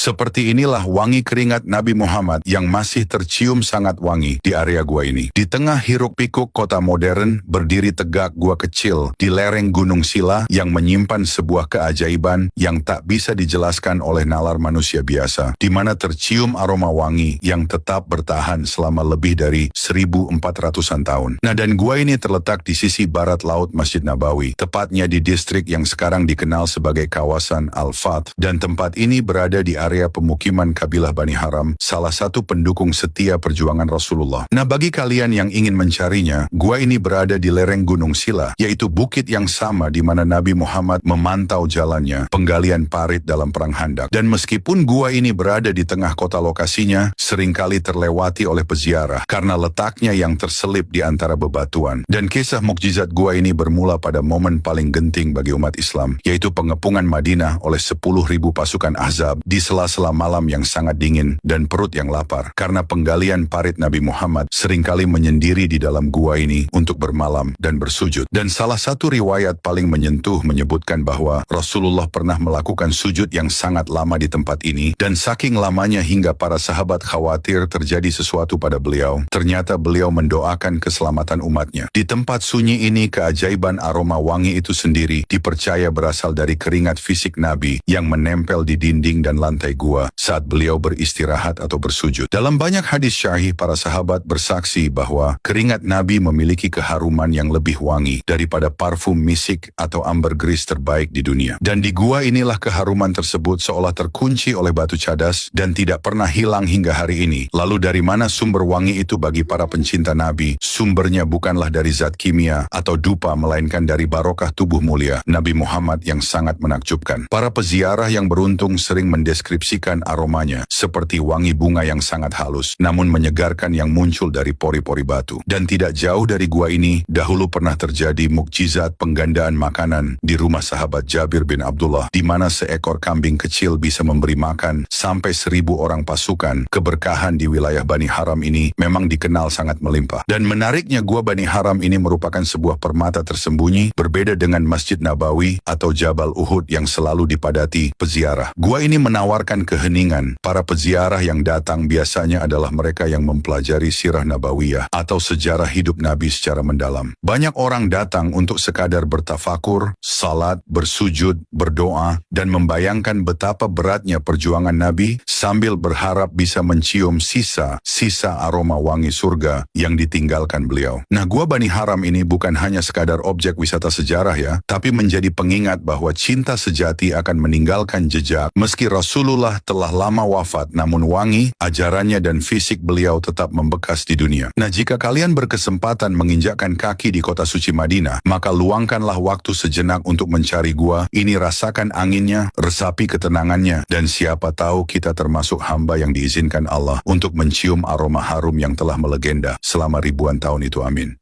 Seperti inilah wangi keringat Nabi Muhammad yang masih tercium sangat wangi di area gua ini. Di tengah hiruk-pikuk kota modern, berdiri tegak gua kecil di lereng Gunung Sila yang menyimpan sebuah keajaiban yang tak bisa dijelaskan oleh nalar manusia biasa, di mana tercium aroma wangi yang tetap bertahan selama lebih dari 1400-an tahun. Nah, dan gua ini terletak di sisi barat laut Masjid Nabawi, tepatnya di distrik yang sekarang dikenal sebagai kawasan Al-Fath, dan tempat ini berada di area pemukiman kabilah Bani Haram, salah satu pendukung setia perjuangan Rasulullah. Nah, bagi kalian yang ingin mencarinya, gua ini berada di lereng Gunung Sila, yaitu bukit yang sama di mana Nabi Muhammad memantau jalannya penggalian parit dalam Perang Khandaq. Dan meskipun gua ini berada di tengah kota lokasinya, seringkali terlewati oleh peziarah karena letaknya yang terselip di antara bebatuan. Dan kisah mukjizat gua ini bermula pada momen paling genting bagi umat Islam, yaitu pengepungan Madinah oleh 10.000 pasukan Ahzab di sela-sela malam yang sangat dingin dan perut yang lapar. Karena penggalian parit Nabi Muhammad seringkali menyendiri di dalam gua ini untuk bermalam dan bersujud. Dan salah satu riwayat paling menyentuh menyebutkan bahwa Rasulullah pernah melakukan sujud yang sangat lama di tempat ini, dan saking lamanya hingga para sahabat khawatir terjadi sesuatu pada beliau. Ternyata beliau mendoakan keselamatan umatnya. Di tempat sunyi ini, keajaiban aroma wangi itu sendiri dipercaya berasal dari keringat fisik Nabi yang menempel di dinding dan lantai gua saat beliau beristirahat atau bersujud. Dalam banyak hadis syahih, para sahabat bersaksi bahwa keringat Nabi memiliki keharuman yang lebih wangi daripada parfum misik atau ambergris terbaik di dunia. Dan di gua inilah keharuman tersebut seolah terkunci oleh batu cadas dan tidak pernah hilang hingga hari ini. Lalu dari mana sumber wangi itu bagi para pencinta Nabi? Sumbernya bukanlah dari zat kimia atau dupa, melainkan dari barokah tubuh mulia Nabi Muhammad yang sangat menakjubkan. Para peziarah yang beruntung sering mendeskripsikan aromanya seperti wangi bunga yang sangat halus, namun menyegarkan yang muncul dari pori-pori batu. Dan tidak jauh dari gua ini, dahulu pernah terjadi mukjizat penggandaan makanan di rumah sahabat Jabir bin Abdullah, di mana seekor kambing kecil bisa memberi makan sampai 1.000 orang pasukan. Keberkahan di wilayah Bani Haram ini memang dikenal sangat melimpah. Dan menariknya, gua Bani Haram ini merupakan sebuah permata tersembunyi, berbeda dengan Masjid Nabawi atau Jabal Uhud yang selalu dipadati peziarah. Gua ini menawarkan keheningan. Para peziarah yang datang biasanya adalah mereka yang mempelajari sirah Nabawiyah atau sejarah hidup Nabi secara mendalam. Banyak orang datang untuk sekadar bertafakur, salat, bersujud, berdoa, dan membayangkan betapa beratnya perjuangan Nabi sambil berharap bisa mencium sisa aroma wangi surga yang ditinggalkan beliau. Nah, gua Bani Haram ini bukan hanya sekadar objek wisata sejarah ya, tapi menjadi pengingat bahwa cinta sejati akan meninggalkan jejak. Meski Rasulullah telah lama wafat, namun wangi, ajarannya dan fisik beliau tetap membekas di dunia. Nah, jika kalian berkesempatan menginjakkan kaki di kota suci Madinah, maka luangkanlah waktu sejenak untuk mencari gua ini, rasakan anginnya, resapi ketenangannya, dan siapa tahu kita termasuk hamba yang diizinkan Allah untuk mencium aroma harum yang telah melegenda selama ribuan tahun itu. Amin.